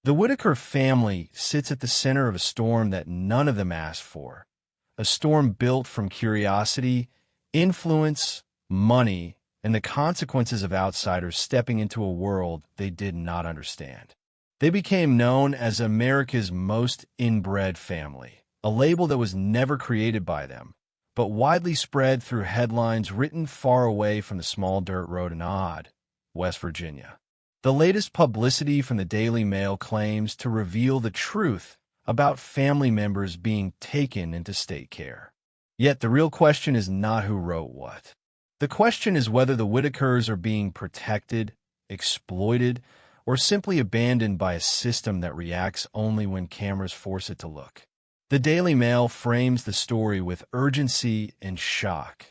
The Whittaker family sits at the center of a storm that none of them asked for, a storm built from curiosity, influence, money, and the consequences of outsiders stepping into a world they did not understand. They became known as America's most inbred family, a label that was never created by them, but widely spread through headlines written far away from the small dirt road in Odd, West Virginia. The latest publicity from the Daily Mail claims to reveal the truth about family members being taken into state care. Yet the real question is not who wrote what. The question is whether the Whittakers are being protected, exploited, or simply abandoned by a system that reacts only when cameras force it to look. The Daily Mail frames the story with urgency and shock.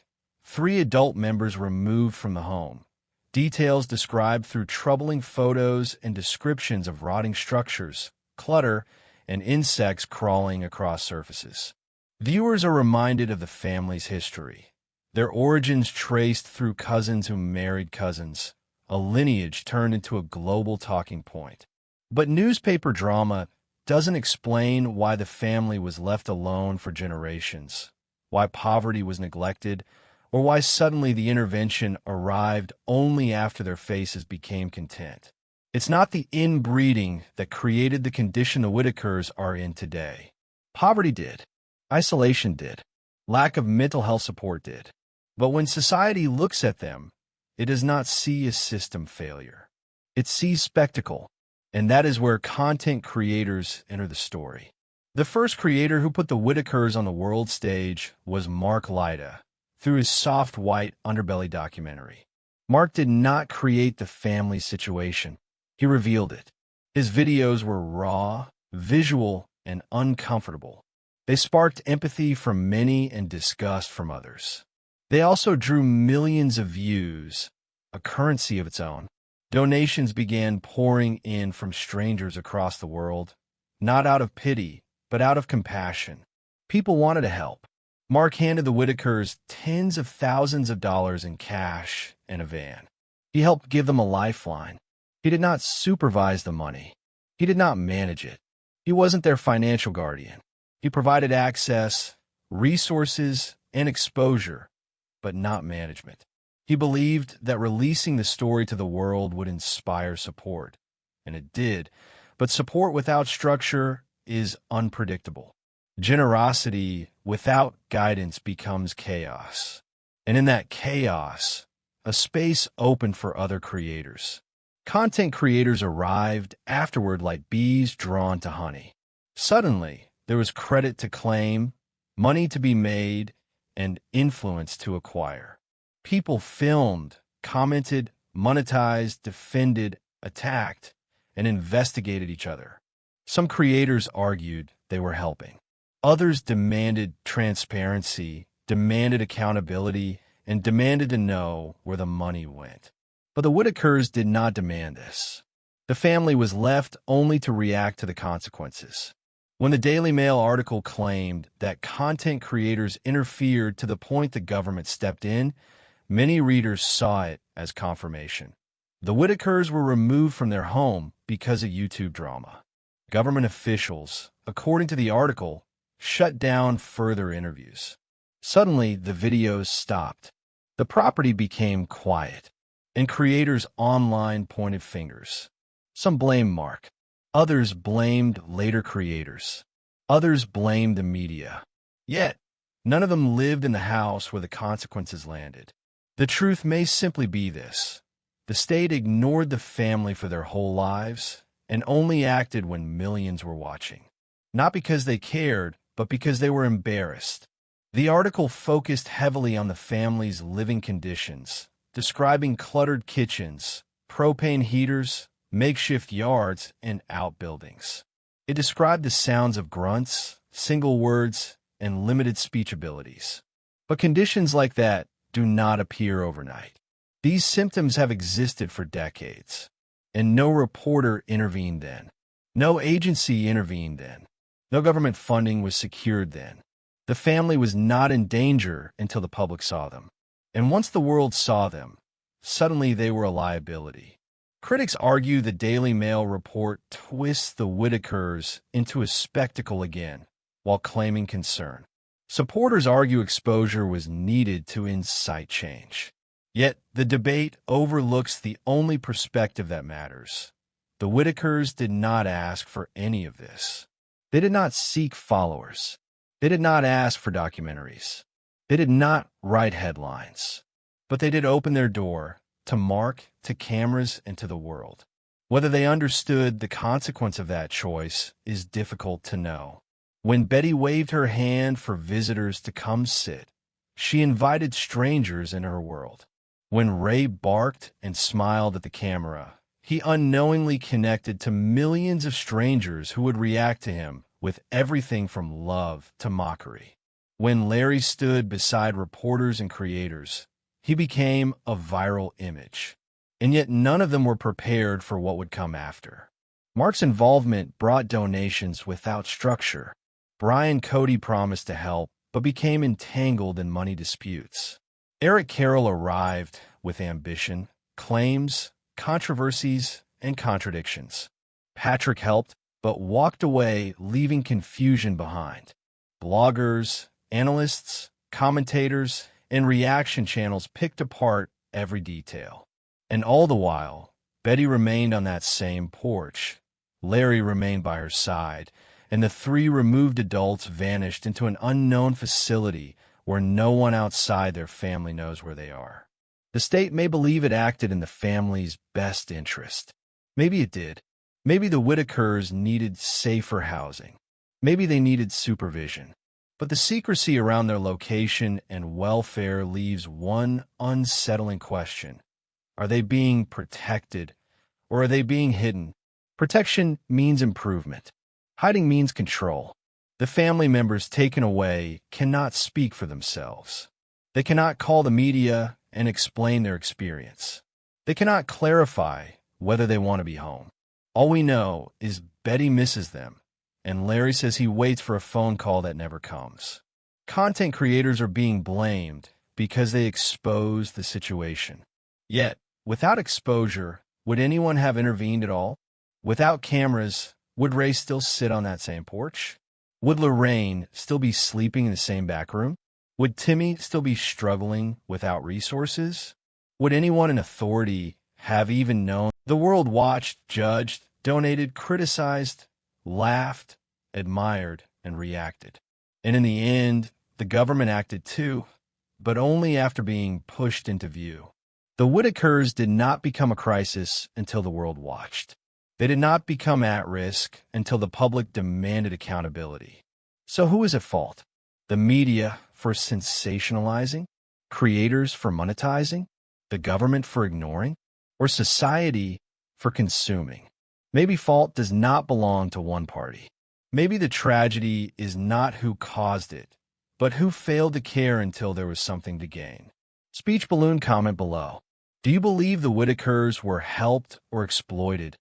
3 adult members removed from the home. Details described through troubling photos and descriptions of rotting structures, clutter, and insects crawling across surfaces. Viewers are reminded of the family's history, their origins traced through cousins who married cousins, a lineage turned into a global talking point. But newspaper drama doesn't explain why the family was left alone for generations, why poverty was neglected, or why suddenly the intervention arrived only after their faces became content. It's not the inbreeding that created the condition the Whittakers are in today. Poverty did. Isolation did. Lack of mental health support did. But when society looks at them, it does not see a system failure. It sees spectacle, and that is where content creators enter the story. The first creator who put the Whittakers on the world stage was Mark Lyda, through his Soft White Underbelly documentary. Mark did not create the family situation. He revealed it. His videos were raw, visual, and uncomfortable. They sparked empathy from many and disgust from others. They also drew millions of views, a currency of its own. Donations began pouring in from strangers across the world, not out of pity, but out of compassion. People wanted to help. Mark handed the Whittakers tens of thousands of dollars in cash and a van. He helped give them a lifeline. He did not supervise the money. He did not manage it. He wasn't their financial guardian. He provided access, resources, and exposure, but not management. He believed that releasing the story to the world would inspire support, and it did, but support without structure is unpredictable. Generosity without guidance becomes chaos, and in that chaos, a space opened for other creators. Content creators arrived afterward like bees drawn to honey. Suddenly, there was credit to claim, money to be made, and influence to acquire. People filmed, commented, monetized, defended, attacked, and investigated each other. Some creators argued they were helping. Others demanded transparency, demanded accountability, and demanded to know where the money went. But the Whittakers did not demand this. The family was left only to react to the consequences. When the Daily Mail article claimed that content creators interfered to the point the government stepped in, many readers saw it as confirmation. The Whittakers were removed from their home because of YouTube drama. Government officials, according to the article, shut down further interviews. Suddenly, the videos stopped. The property became quiet, and creators online pointed fingers. Some blamed Mark. Others blamed later creators. Others blamed the media. Yet, none of them lived in the house where the consequences landed. The truth may simply be this. The state ignored the family for their whole lives and only acted when millions were watching. Not because they cared, but because they were embarrassed. The article focused heavily on the family's living conditions, describing cluttered kitchens, propane heaters, makeshift yards, and outbuildings. It described the sounds of grunts, single words, and limited speech abilities. But conditions like that do not appear overnight. These symptoms have existed for decades, and no reporter intervened then. No agency intervened then. No government funding was secured then. The family was not in danger until the public saw them. And once the world saw them, suddenly they were a liability. Critics argue the Daily Mail report twists the Whittakers into a spectacle again, while claiming concern. Supporters argue exposure was needed to incite change. Yet, the debate overlooks the only perspective that matters. The Whittakers did not ask for any of this. They did not seek followers. They did not ask for documentaries. They did not write headlines. But they did open their door to Mark, to cameras, and to the world. Whether they understood the consequence of that choice is difficult to know. When Betty waved her hand for visitors to come sit, she invited strangers into her world. When Ray barked and smiled at the camera, he unknowingly connected to millions of strangers who would react to him with everything from love to mockery. When Larry stood beside reporters and creators, he became a viral image. And yet none of them were prepared for what would come after. Mark's involvement brought donations without structure. Brian Cody promised to help, but became entangled in money disputes. Eric Carroll arrived with ambition, claims, controversies, and contradictions. Patrick helped, but walked away, leaving confusion behind. Bloggers, analysts, commentators, and reaction channels picked apart every detail. And all the while, Betty remained on that same porch. Larry remained by her side, and the three removed adults vanished into an unknown facility where no one outside their family knows where they are. The state may believe it acted in the family's best interest. Maybe it did. Maybe the Whittakers needed safer housing. Maybe they needed supervision. But the secrecy around their location and welfare leaves one unsettling question. Are they being protected, or are they being hidden? Protection means improvement. Hiding means control. The family members taken away cannot speak for themselves. They cannot call the media and explain their experience. They cannot clarify whether they want to be home. All we know is Betty misses them, and Larry says he waits for a phone call that never comes. Content creators are being blamed because they exposed the situation. Yet, without exposure, would anyone have intervened at all? Without cameras, would Ray still sit on that same porch? Would Lorraine still be sleeping in the same back room? Would Timmy still be struggling without resources? Would anyone in authority have even known? The world watched, judged, donated, criticized, laughed, admired, and reacted. And in the end, the government acted too, but only after being pushed into view. The Whittakers did not become a crisis until the world watched. They did not become at risk until the public demanded accountability. So who is at fault? The media for sensationalizing? Creators for monetizing? The government for ignoring? Or society for consuming? Maybe fault does not belong to one party. Maybe the tragedy is not who caused it, but who failed to care until there was something to gain. Speech balloon comment below. Do you believe the Whittakers were helped or exploited?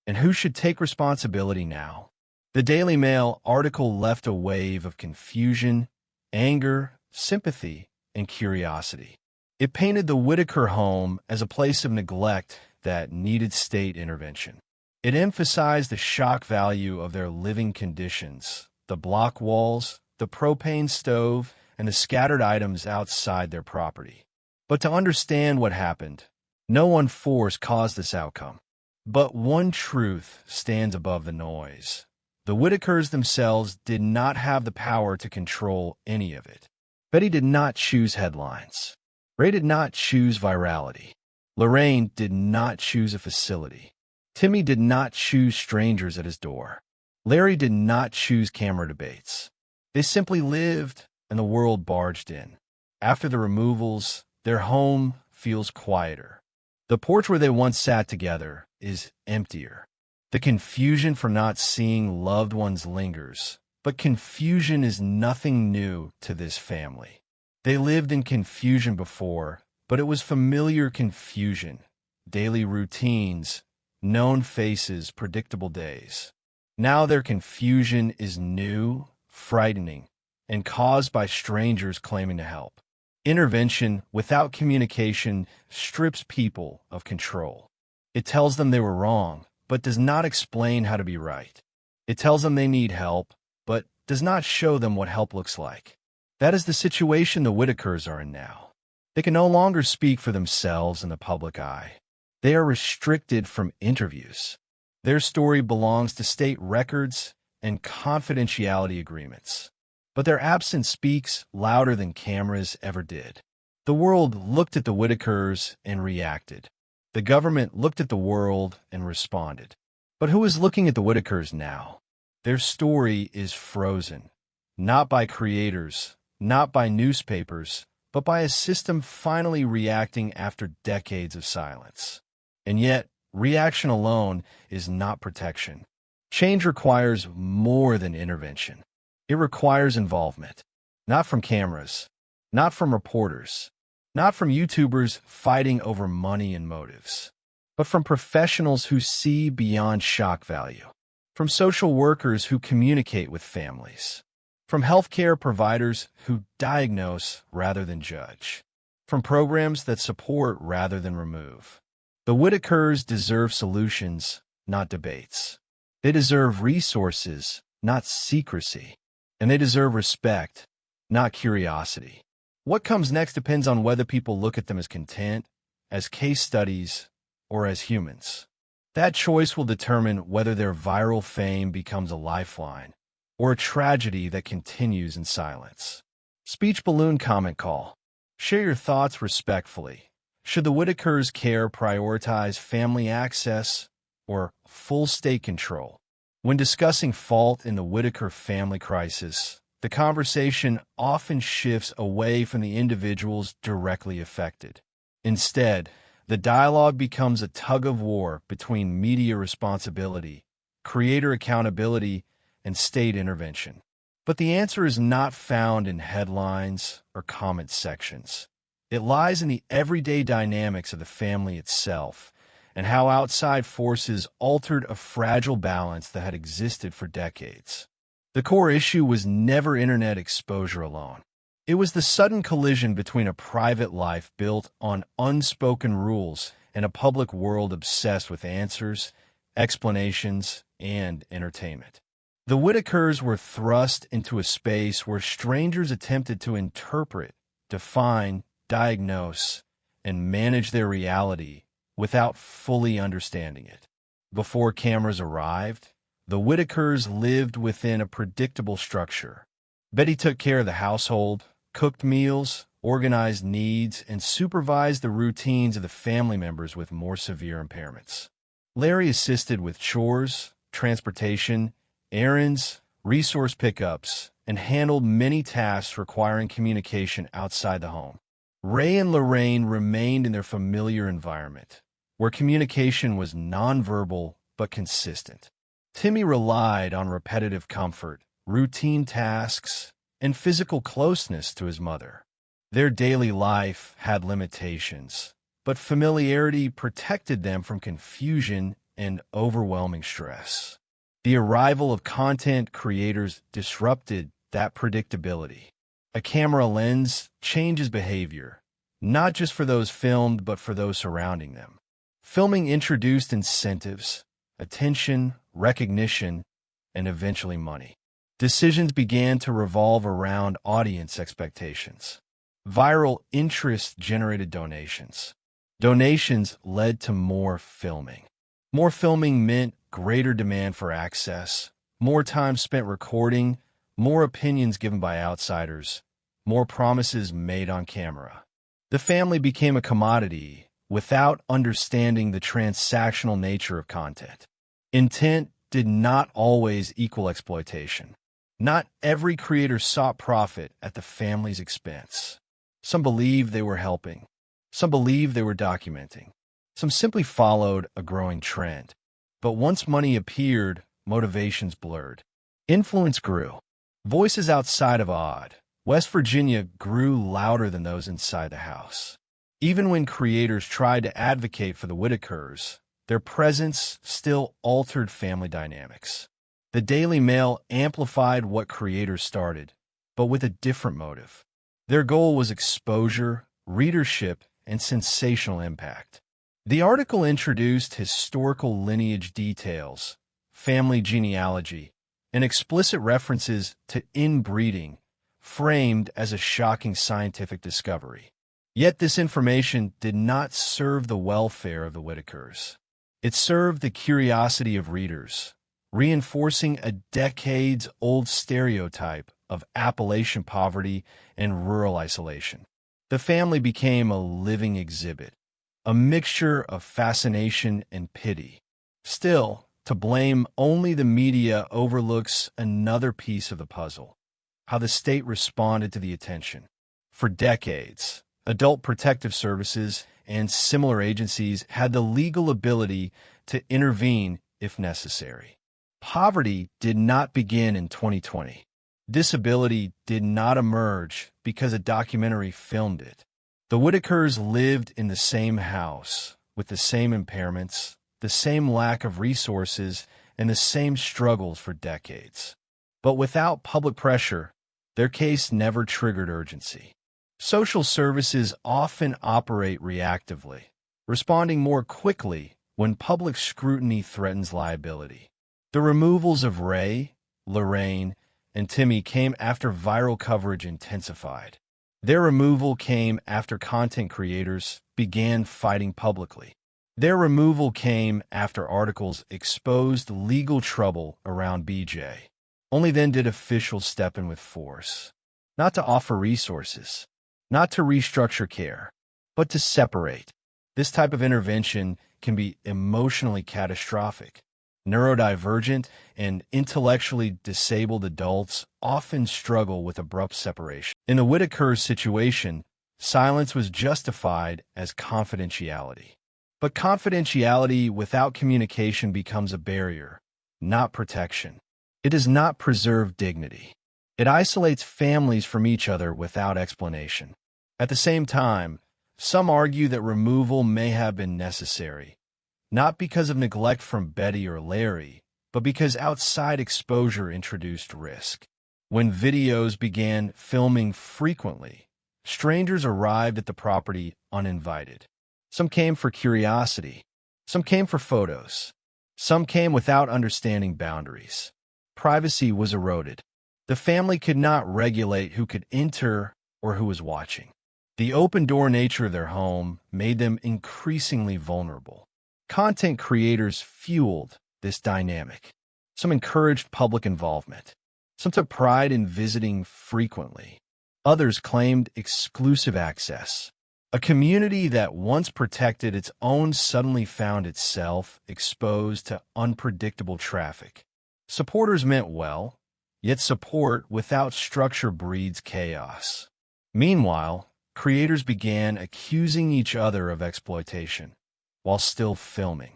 And who should take responsibility now? The Daily Mail article left a wave of confusion, anger, sympathy, and curiosity. It painted the Whittaker home as a place of neglect that needed state intervention. It emphasized the shock value of their living conditions, the block walls, the propane stove, and the scattered items outside their property. But to understand what happened, no one force caused this outcome. But one truth stands above the noise. The Whittakers themselves did not have the power to control any of it. Betty did not choose headlines. Ray did not choose virality. Lorraine did not choose a facility. Timmy did not choose strangers at his door. Larry did not choose camera debates. They simply lived, and the world barged in. After the removals, their home feels quieter. The porch where they once sat together is emptier. The confusion for not seeing loved ones lingers, but confusion is nothing new to this family. They lived in confusion before, but it was familiar confusion, daily routines, known faces, predictable days. Now their confusion is new, frightening, and caused by strangers claiming to help. Intervention without communication strips people of control. It tells them they were wrong, but does not explain how to be right. It tells them they need help, but does not show them what help looks like. That is the situation the Whittakers are in now. They can no longer speak for themselves in the public eye. They are restricted from interviews. Their story belongs to state records and confidentiality agreements. But their absence speaks louder than cameras ever did. The world looked at the Whittakers and reacted. The government looked at the world and responded. But who is looking at the Whittakers now? Their story is frozen, not by creators, not by newspapers, but by a system finally reacting after decades of silence. And yet, reaction alone is not protection. Change requires more than intervention. It requires involvement, not from cameras, not from reporters, not from YouTubers fighting over money and motives, but from professionals who see beyond shock value, from social workers who communicate with families, from healthcare providers who diagnose rather than judge, from programs that support rather than remove. The Whittakers deserve solutions, not debates. They deserve resources, not secrecy. And they deserve respect, not curiosity. What comes next depends on whether people look at them as content, as case studies, or as humans. That choice will determine whether their viral fame becomes a lifeline or a tragedy that continues in silence. Speech balloon comment call. Share your thoughts respectfully. Should the Whittakers care prioritize family access or full state control? When discussing fault in the Whittaker family crisis, the conversation often shifts away from the individuals directly affected. Instead, the dialogue becomes a tug-of-war between media responsibility, creator accountability, and state intervention. But the answer is not found in headlines or comment sections. It lies in the everyday dynamics of the family itself, and how outside forces altered a fragile balance that had existed for decades. The core issue was never internet exposure alone. It was the sudden collision between a private life built on unspoken rules and a public world obsessed with answers, explanations, and entertainment. The Whittakers were thrust into a space where strangers attempted to interpret, define, diagnose, and manage their reality without fully understanding it. Before cameras arrived, the Whittakers lived within a predictable structure. Betty took care of the household, cooked meals, organized needs, and supervised the routines of the family members with more severe impairments. Larry assisted with chores, transportation, errands, resource pickups, and handled many tasks requiring communication outside the home. Ray and Lorraine remained in their familiar environment, where communication was nonverbal but consistent. Timmy relied on repetitive comfort, routine tasks, and physical closeness to his mother. Their daily life had limitations, but familiarity protected them from confusion and overwhelming stress. The arrival of content creators disrupted that predictability. A camera lens changes behavior, not just for those filmed, but for those surrounding them. Filming introduced incentives, attention, recognition, and eventually money. Decisions began to revolve around audience expectations. Viral interest generated donations. Donations led to more filming. More filming meant greater demand for access, more time spent recording, more opinions given by outsiders, more promises made on camera. The family became a commodity without understanding the transactional nature of content. Intent did not always equal exploitation. Not every creator sought profit at the family's expense. Some believed they were helping. Some believed they were documenting. Some simply followed a growing trend. But once money appeared, motivations blurred. Influence grew. Voices outside of West Virginia grew louder than those inside the house. Even when creators tried to advocate for the Whittakers, their presence still altered family dynamics. The Daily Mail amplified what creators started, but with a different motive. Their goal was exposure, readership, and sensational impact. The article introduced historical lineage details, family genealogy, and explicit references to inbreeding, framed as a shocking scientific discovery. Yet this information did not serve the welfare of the Whittakers. It served the curiosity of readers, reinforcing a decades-old stereotype of Appalachian poverty and rural isolation. The family became a living exhibit, a mixture of fascination and pity. Still, to blame only the media overlooks another piece of the puzzle: how the state responded to the attention. For decades, adult protective services and similar agencies had the legal ability to intervene if necessary. Poverty did not begin in 2020. Disability did not emerge because a documentary filmed it. The Whittakers lived in the same house, with the same impairments, the same lack of resources, and the same struggles for decades. But without public pressure, their case never triggered urgency. Social services often operate reactively, responding more quickly when public scrutiny threatens liability. The removals of Ray, Lorraine, and Timmy came after viral coverage intensified. Their removal came after content creators began fighting publicly. Their removal came after articles exposed legal trouble around BJ. Only then did officials step in with force, not to offer resources, not to restructure care, but to separate. This type of intervention can be emotionally catastrophic. Neurodivergent and intellectually disabled adults often struggle with abrupt separation. In the Whittaker's situation, silence was justified as confidentiality. But confidentiality without communication becomes a barrier, not protection. It does not preserve dignity. It isolates families from each other without explanation. At the same time, some argue that removal may have been necessary, not because of neglect from Betty or Larry, but because outside exposure introduced risk. When videos began filming frequently, strangers arrived at the property uninvited. Some came for curiosity. Some came for photos. Some came without understanding boundaries. Privacy was eroded. The family could not regulate who could enter or who was watching. The open-door nature of their home made them increasingly vulnerable. Content creators fueled this dynamic. Some encouraged public involvement. Some took pride in visiting frequently. Others claimed exclusive access. A community that once protected its own suddenly found itself exposed to unpredictable traffic. Supporters meant well, yet support without structure breeds chaos. Meanwhile, creators began accusing each other of exploitation while still filming.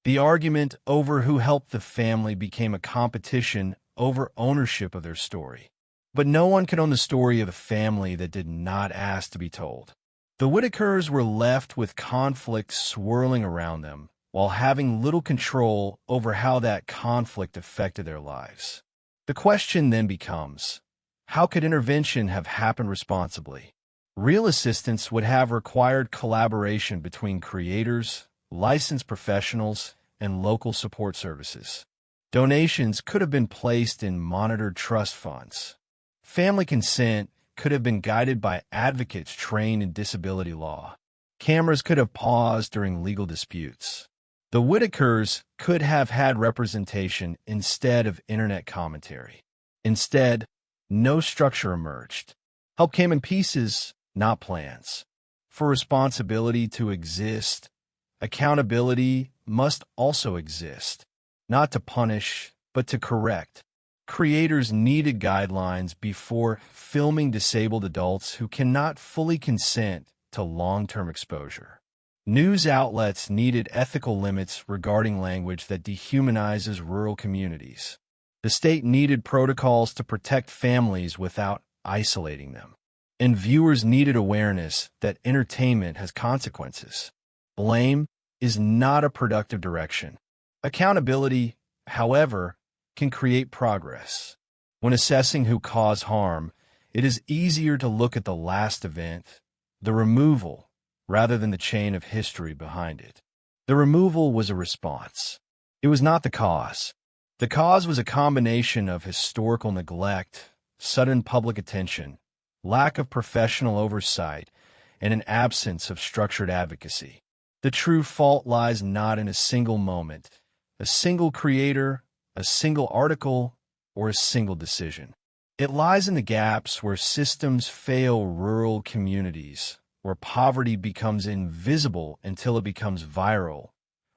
The argument over who helped the family became a competition over ownership of their story. But no one could own the story of a family that did not ask to be told. The Whittakers were left with conflict swirling around them, while having little control over how that conflict affected their lives. The question then becomes, how could intervention have happened responsibly? Real assistance would have required collaboration between creators, licensed professionals, and local support services. Donations could have been placed in monitored trust funds. Family consent could have been guided by advocates trained in disability law. Cameras could have paused during legal disputes. The Whittakers could have had representation instead of internet commentary. Instead, no structure emerged. Help came in pieces, not plans. For responsibility to exist, accountability must also exist, not to punish, but to correct. Creators needed guidelines before filming disabled adults who cannot fully consent to long-term exposure. News outlets needed ethical limits regarding language that dehumanizes rural communities. The state needed protocols to protect families without isolating them. And viewers needed awareness that entertainment has consequences. Blame is not a productive direction. Accountability, however, can create progress. When assessing who caused harm, it is easier to look at the last event, the removal, rather than the chain of history behind it. The removal was a response. It was not the cause. The cause was a combination of historical neglect, sudden public attention, lack of professional oversight, and an absence of structured advocacy. The true fault lies not in a single moment, a single creator, a single article, or a single decision. It lies in the gaps where systems fail rural communities, where poverty becomes invisible until it becomes viral,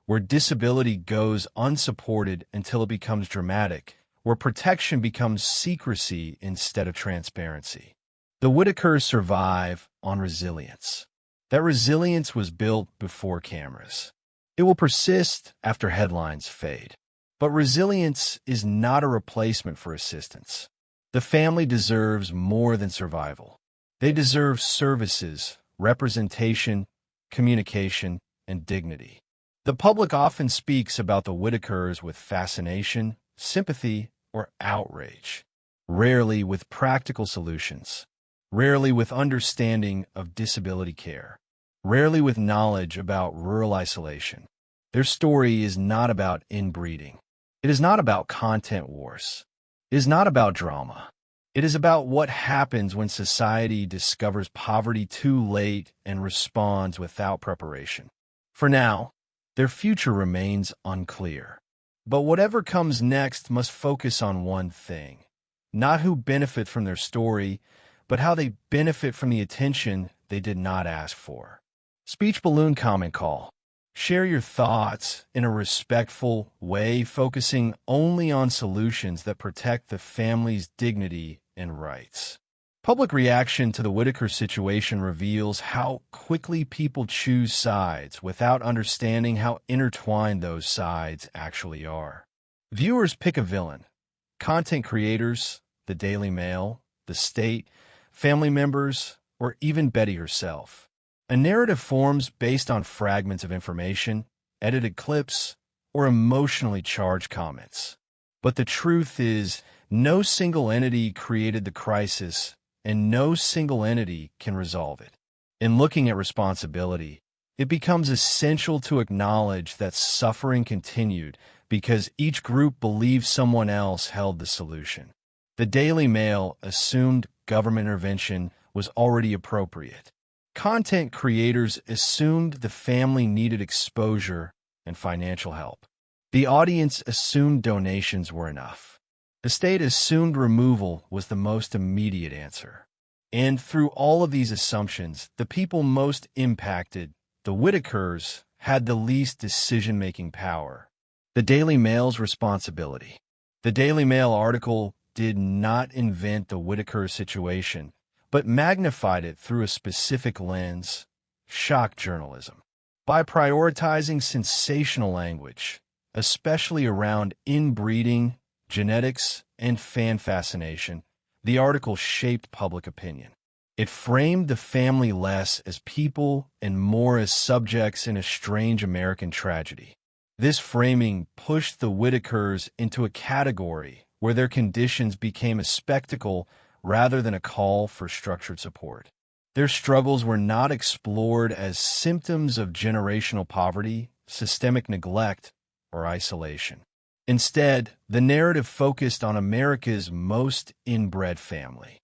where disability goes unsupported until it becomes dramatic, where protection becomes secrecy instead of transparency. The Whittakers survive on resilience. That resilience was built before cameras. It will persist after headlines fade. But resilience is not a replacement for assistance. The family deserves more than survival. They deserve services, representation, communication, and dignity. The public often speaks about the Whittakers with fascination, sympathy, or outrage, rarely with practical solutions, rarely with understanding of disability care, rarely with knowledge about rural isolation. Their story is not about inbreeding. It is not about content wars. It is not about drama. It is about what happens when society discovers poverty too late and responds without preparation. For now, their future remains unclear. But whatever comes next must focus on one thing, not who benefit from their story, but how they benefit from the attention they did not ask for. Speech balloon comment call. Share your thoughts in a respectful way, focusing only on solutions that protect the family's dignity and rights. Public reaction to the Whittaker situation reveals how quickly people choose sides without understanding how intertwined those sides actually are. Viewers pick a villain. Content creators, the Daily Mail, the state, family members, or even Betty herself. A narrative forms based on fragments of information, edited clips, or emotionally charged comments. But the truth is, no single entity created the crisis, and no single entity can resolve it. In looking at responsibility, it becomes essential to acknowledge that suffering continued because each group believed someone else held the solution. The Daily Mail assumed government intervention was already appropriate. Content creators assumed the family needed exposure and financial help. The audience assumed donations were enough. The state assumed removal was the most immediate answer. And through all of these assumptions, the people most impacted, the Whittakers, had the least decision-making power. The Daily Mail's responsibility. The Daily Mail article did not invent the Whittaker situation, but magnified it through a specific lens, shock journalism. By prioritizing sensational language, especially around inbreeding, genetics, and fan fascination, the article shaped public opinion. It framed the family less as people and more as subjects in a strange American tragedy. This framing pushed the Whittakers into a category where their conditions became a spectacle rather than a call for structured support. Their struggles were not explored as symptoms of generational poverty, systemic neglect, or isolation. Instead, the narrative focused on America's most inbred family.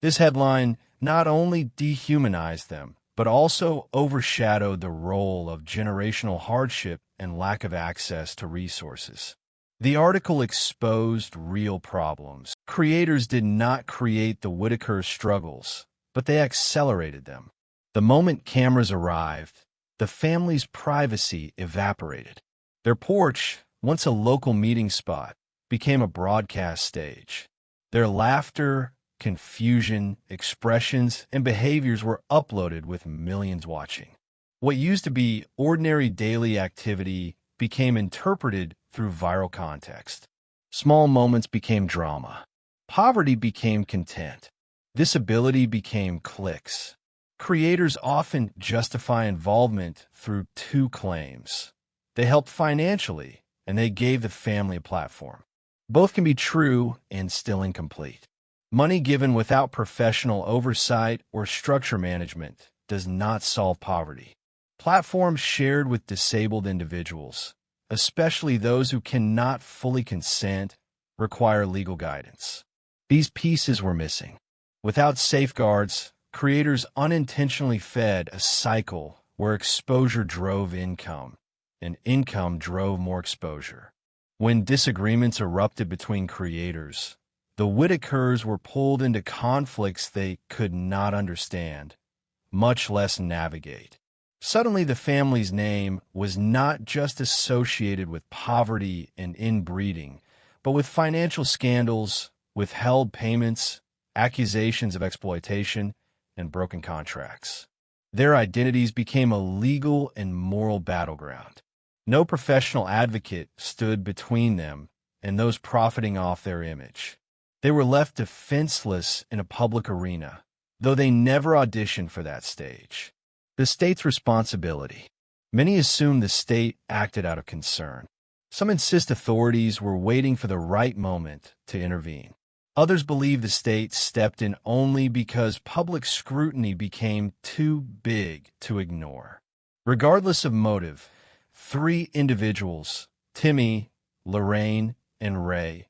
This headline not only dehumanized them, but also overshadowed the role of generational hardship and lack of access to resources. The article exposed real problems. Creators did not create the Whittaker struggles, but they accelerated them. The moment cameras arrived, the family's privacy evaporated. Their porch, once a local meeting spot, became a broadcast stage. Their laughter, confusion, expressions, and behaviors were uploaded with millions watching. What used to be ordinary daily activity became interpreted through viral context. Small moments became drama. Poverty became content. Disability became clicks. Creators often justify involvement through two claims. They helped financially, and they gave the family a platform. Both can be true and still incomplete. Money given without professional oversight or structure management does not solve poverty. Platforms shared with disabled individuals, especially those who cannot fully consent, require legal guidance. These pieces were missing. Without safeguards, creators unintentionally fed a cycle where exposure drove income, and income drove more exposure. When disagreements erupted between creators, the Whittakers were pulled into conflicts they could not understand, much less navigate. Suddenly, the family's name was not just associated with poverty and inbreeding, but with financial scandals, withheld payments, accusations of exploitation, and broken contracts. Their identities became a legal and moral battleground. No professional advocate stood between them and those profiting off their image. They were left defenseless in a public arena, though they never auditioned for that stage. The state's responsibility. Many assume the state acted out of concern. Some insist authorities were waiting for the right moment to intervene. Others believe the state stepped in only because public scrutiny became too big to ignore. Regardless of motive, 3 individuals, Timmy, Lorraine, and Ray,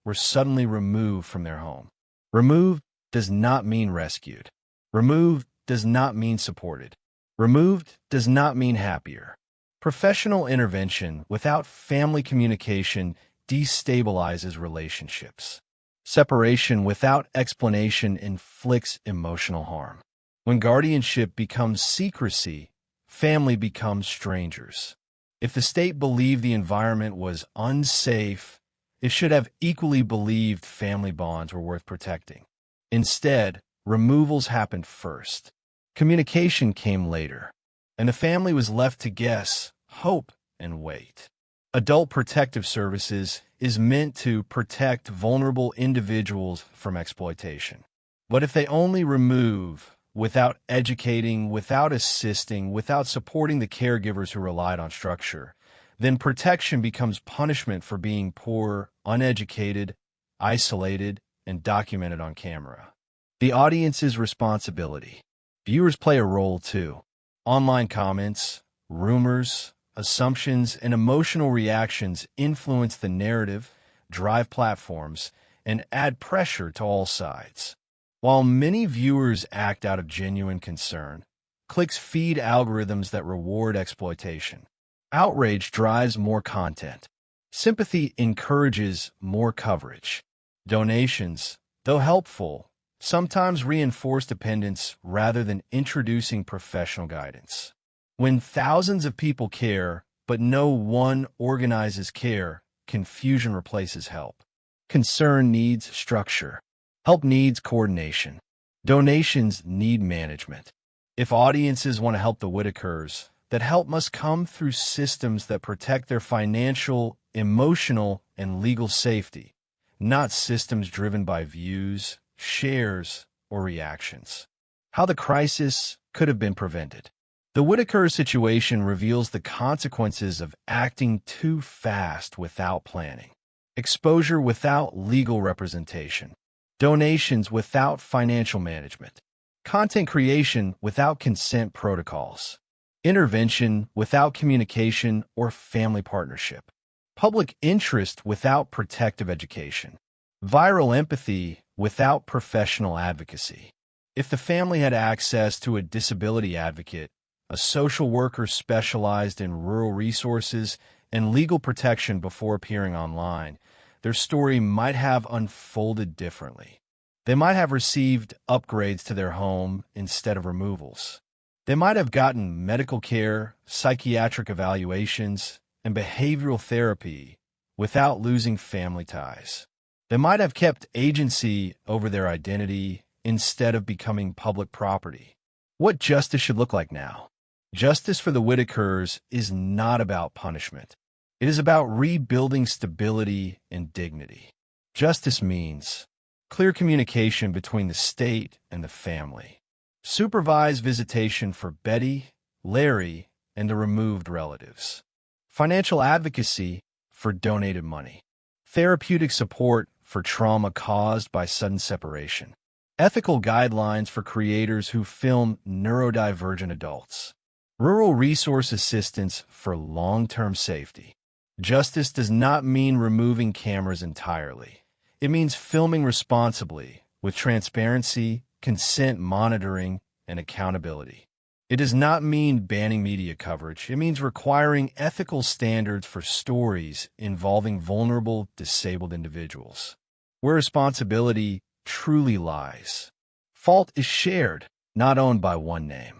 were suddenly removed from their home. Removed does not mean rescued. Removed does not mean supported. Removed does not mean happier. Professional intervention without family communication destabilizes relationships. Separation without explanation inflicts emotional harm. When guardianship becomes secrecy, family becomes strangers. If the state believed the environment was unsafe, it should have equally believed family bonds were worth protecting. Instead, removals happened first. Communication came later, and the family was left to guess, hope, and wait. Adult Protective Services is meant to protect vulnerable individuals from exploitation. But if they only remove, without educating, without assisting, without supporting the caregivers who relied on structure, then protection becomes punishment for being poor, uneducated, isolated, and documented on camera. The audience's responsibility. Viewers play a role too. Online comments, rumors, assumptions, and emotional reactions influence the narrative, drive platforms, and add pressure to all sides. While many viewers act out of genuine concern, clicks feed algorithms that reward exploitation. Outrage drives more content. Sympathy encourages more coverage. Donations, though helpful, sometimes reinforce dependence rather than introducing professional guidance. When thousands of people care, but no one organizes care, confusion replaces help. Concern needs structure. Help needs coordination. Donations need management. If audiences want to help the Whittakers, that help must come through systems that protect their financial, emotional, and legal safety, not systems driven by views, shares, or reactions. How the crisis could have been prevented. The Whittaker situation reveals the consequences of acting too fast without planning. Exposure without legal representation. Donations without financial management. Content creation without consent protocols. Intervention without communication or family partnership. Public interest without protective education. Viral empathy without professional advocacy. If the family had access to a disability advocate, a social worker specialized in rural resources, and legal protection before appearing online, their story might have unfolded differently. They might have received upgrades to their home instead of removals. They might have gotten medical care, psychiatric evaluations, and behavioral therapy without losing family ties. They might have kept agency over their identity instead of becoming public property. What justice should look like now? Justice for the Whittakers is not about punishment. It is about rebuilding stability and dignity. Justice means clear communication between the state and the family. Supervised visitation for Betty, Larry, and the removed relatives. Financial advocacy for donated money. Therapeutic support for trauma caused by sudden separation. Ethical guidelines for creators who film neurodivergent adults. Rural resource assistance for long-term safety. Justice does not mean removing cameras entirely. It means filming responsibly, with transparency, consent monitoring, and accountability. It does not mean banning media coverage. It means requiring ethical standards for stories involving vulnerable, disabled individuals, where responsibility truly lies. Fault is shared, not owned by one name.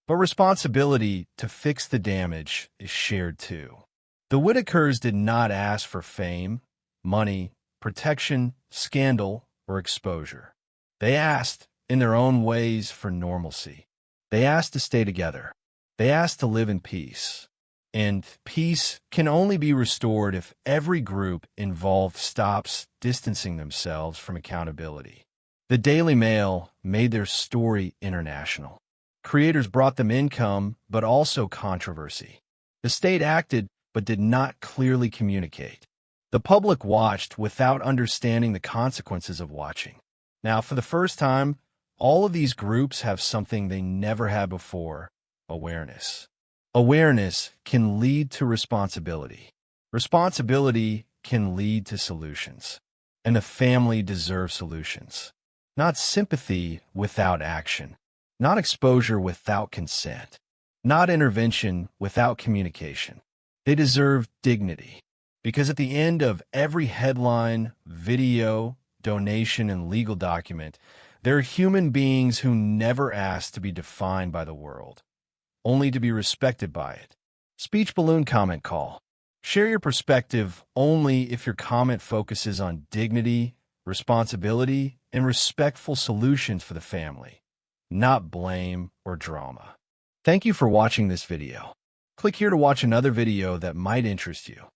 But responsibility to fix the damage is shared too. The Whittakers did not ask for fame, money, protection, scandal, or exposure. They asked, in their own ways, for normalcy. They asked to stay together. They asked to live in peace. And peace can only be restored if every group involved stops distancing themselves from accountability. The Daily Mail made their story international. Creators brought them income, but also controversy. The state acted, but did not clearly communicate. The public watched without understanding the consequences of watching. Now, for the first time, all of these groups have something they never had before: awareness. Awareness can lead to responsibility. Responsibility can lead to solutions. And the family deserves solutions. Not sympathy without action. Not exposure without consent. Not intervention without communication. They deserve dignity. Because at the end of every headline, video, donation, and legal document, there are human beings who never asked to be defined by the world, only to be respected by it. Speech balloon comment call. Share your perspective only if your comment focuses on dignity, responsibility, and respectful solutions for the family, not blame or drama. Thank you for watching this video. Click here to watch another video that might interest you.